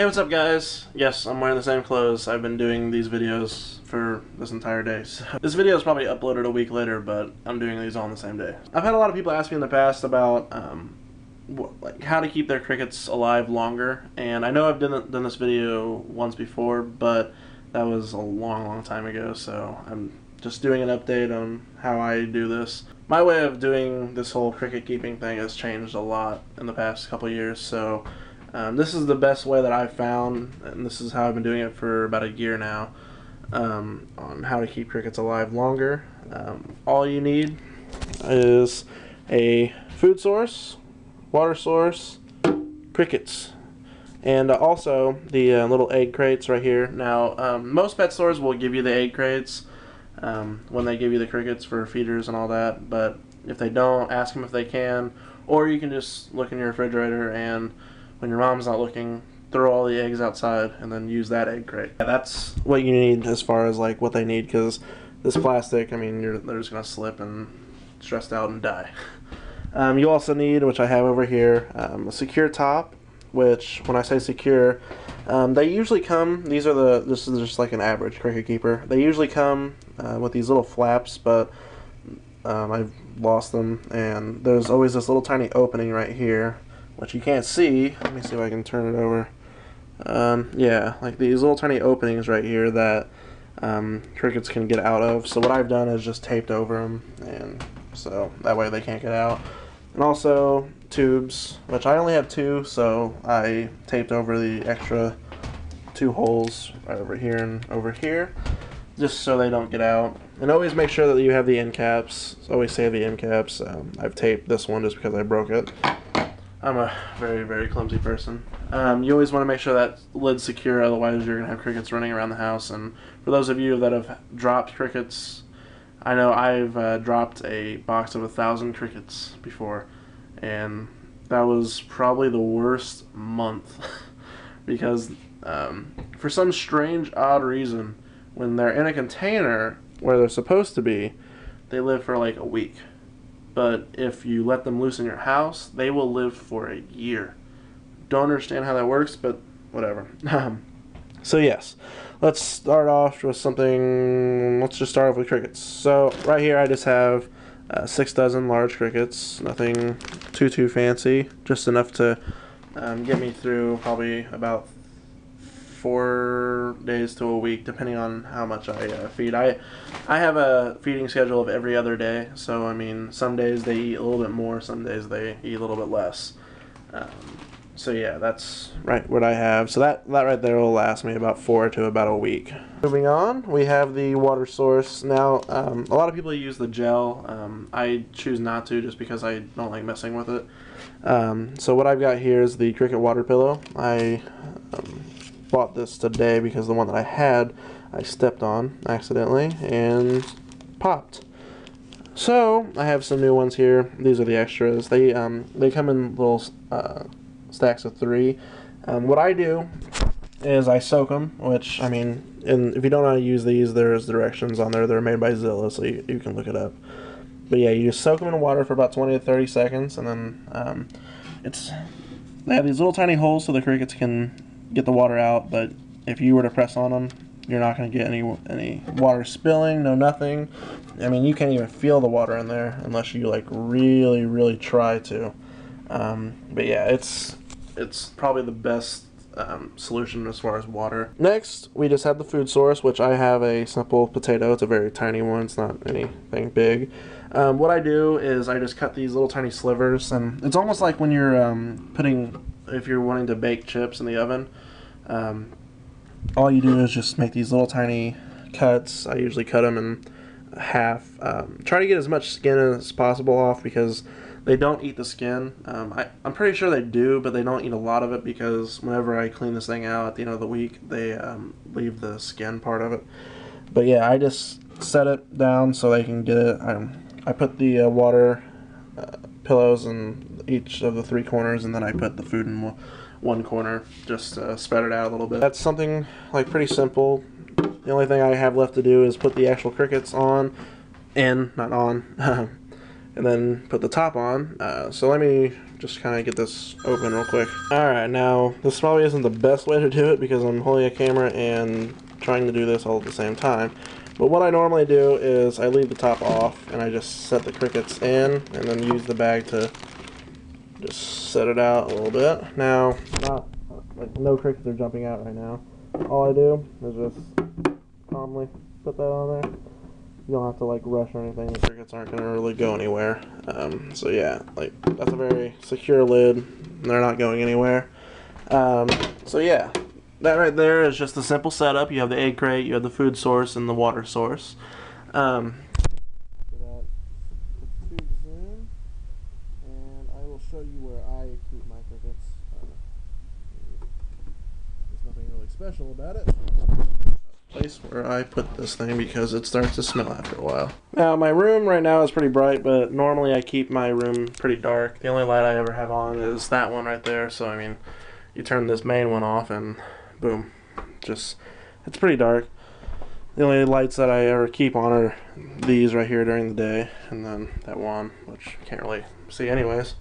Hey, what's up guys? Yes, I'm wearing the same clothes. I've been doing these videos for this entire day. So this video is probably uploaded a week later, but I'm doing these all on the same day. I've had a lot of people ask me in the past about like how to keep their crickets alive longer, and I know I've done this video once before, but that was a long time ago, so I'm just doing an update on how I do this. My way of doing this whole cricket keeping thing has changed a lot in the past couple years, so this is the best way that I've found, and this is how I've been doing it for about a year now, on how to keep crickets alive longer. All you need is a food source, water source, crickets, and also the little egg crates right here. Now, most pet stores will give you the egg crates when they give you the crickets for feeders and all that, but if they don't, ask them if they can, or you can just look in your refrigerator and when your mom's not looking, throw all the eggs outside and then use that egg crate. That's what you need as far as like what they need, because this plastic, I mean, they're just gonna slip and stressed out and die. You also need, which I have over here, a secure top, which when I say secure, they usually come, this is just like an average cricket keeper. They usually come with these little flaps, but I've lost them, and there's always this little tiny opening right here, which you can't see. Let me see if I can turn it over. Yeah, like these little tiny openings right here that crickets can get out of. So what I've done is just taped over them, and so that way they can't get out. And also tubes, which I only have 2, so I taped over the extra 2 holes right over here and over here, just so they don't get out. And always make sure that you have the end caps. Always save the end caps. I've taped this one just because I broke it. I'm a very clumsy person. You always want to make sure that lid's secure, otherwise you're going to have crickets running around the house. And for those of you that have dropped crickets, I know I've dropped a box of 1,000 crickets before, and that was probably the worst month because for some strange, odd reason, when they're in a container where they're supposed to be, they live for like a week. But if you let them loose in your house, they will live for a year. Don't understand how that works, but whatever. So yes, let's start off with something. Let's just start off with crickets. So right here I just have 6 dozen large crickets. Nothing too fancy. Just enough to get me through probably about 4 days to a week, depending on how much I feed. I have a feeding schedule of every other day, so I mean, some days they eat a little bit more, some days they eat a little bit less. So yeah, that's right what I have. So that right there will last me about 4 to about a week. Moving on, we have the water source. Now, a lot of people use the gel. I choose not to, just because I don't like messing with it. So what I've got here is the cricket water pillow. I bought this today because the one that I had I stepped on accidentally and popped. So I have some new ones here. These are the extras. They come in little stacks of 3. What I do is I soak them, which I mean, and if you don't know how to use these, there's directions on there. They're made by Zilla, so you can look it up. But yeah, you just soak them in water for about 20 to 30 seconds, and then they have these little tiny holes so the crickets can get the water out, but if you were to press on them, you're not going to get any water spilling, no nothing. I mean, you can't even feel the water in there unless you like really try to. But yeah, it's probably the best solution as far as water. Next, we just have the food source, which I have a simple potato. It's a very tiny one. It's not anything big. What I do is I just cut these little tiny slivers, and it's almost like when you're if you're wanting to bake chips in the oven. All you do is just make these little tiny cuts. I usually cut them in half. Try to get as much skin as possible off, because they don't eat the skin. I'm pretty sure they do, but they don't eat a lot of it, because whenever I clean this thing out at the end of the week, they leave the skin part of it. But yeah, I just set it down so they can get it. I put the water pillows in each of the 3 corners, and then I put the food in one corner, just spread it out a little bit. That's something like pretty simple. The only thing I have left to do is put the actual crickets on, not on, and then put the top on. So let me just kind of get this open real quick. Alright, now this probably isn't the best way to do it because I'm holding a camera and trying to do this all at the same time. But what I normally do is I leave the top off and I just set the crickets in and then use the bag to just set it out a little bit. Now, no crickets are jumping out right now. All I do is just calmly put that on there. You don't have to like rush or anything. The crickets aren't going to really go anywhere. So yeah, like that's a very secure lid. They're not going anywhere. So yeah, that right there is just a simple setup. You have the egg crate, you have the food source, and the water source. After that, put the tubes in, and I will show you where I keep my crickets. There's nothing really special about it. Place where I put this thing because it starts to smell after a while. Now my room right now is pretty bright, but normally I keep my room pretty dark. The only light I ever have on is that one right there, so I mean you turn this main one off and boom, just it's pretty dark. The only lights that I ever keep on are these right here during the day, and then that one, which you can't really see anyways.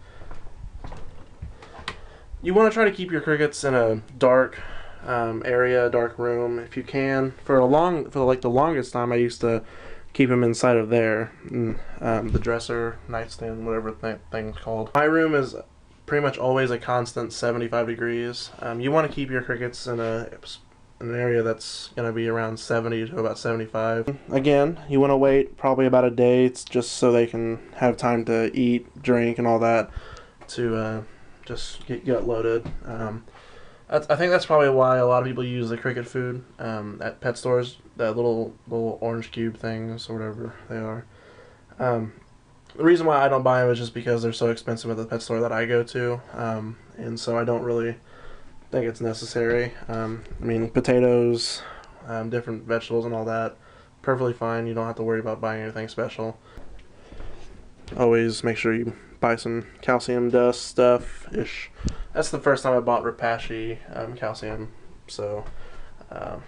You want to try to keep your crickets in a dark area, dark room if you can. For like the longest time I used to keep them inside of there, the dresser, nightstand, whatever thing's called. My room is pretty much always a constant 75 degrees. You want to keep your crickets in an area that's going to be around 70 to about 75. Again, you want to wait probably about a day just so they can have time to eat, drink, and all that to just get loaded. I think that's probably why a lot of people use the cricket food at pet stores, that little orange cube things or whatever they are. The reason why I don't buy them is just because they're so expensive at the pet store that I go to, and so I don't really think it's necessary. I mean, potatoes, different vegetables and all that, perfectly fine. You don't have to worry about buying anything special. Always make sure you buy some calcium dust stuff-ish. That's the first time I bought Repashy calcium, so it was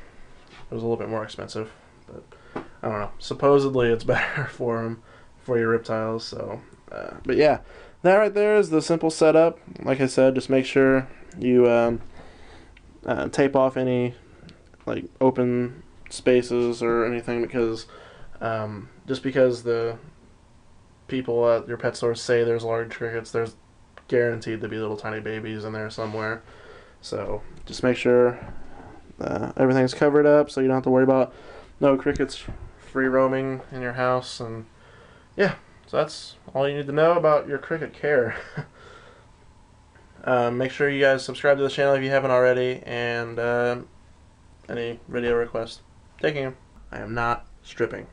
a little bit more expensive, but I don't know. Supposedly it's better for them, for your reptiles, so, but yeah, that right there is the simple setup. Like I said, just make sure you tape off any like open spaces or anything, because just because the people at your pet store say there's large crickets, there's guaranteed to be little tiny babies in there somewhere. So just make sure everything's covered up so you don't have to worry about no crickets free roaming in your house. And yeah, so that's all you need to know about your cricket care. Make sure you guys subscribe to the channel if you haven't already, and any video requests. Taking them. I am not stripping.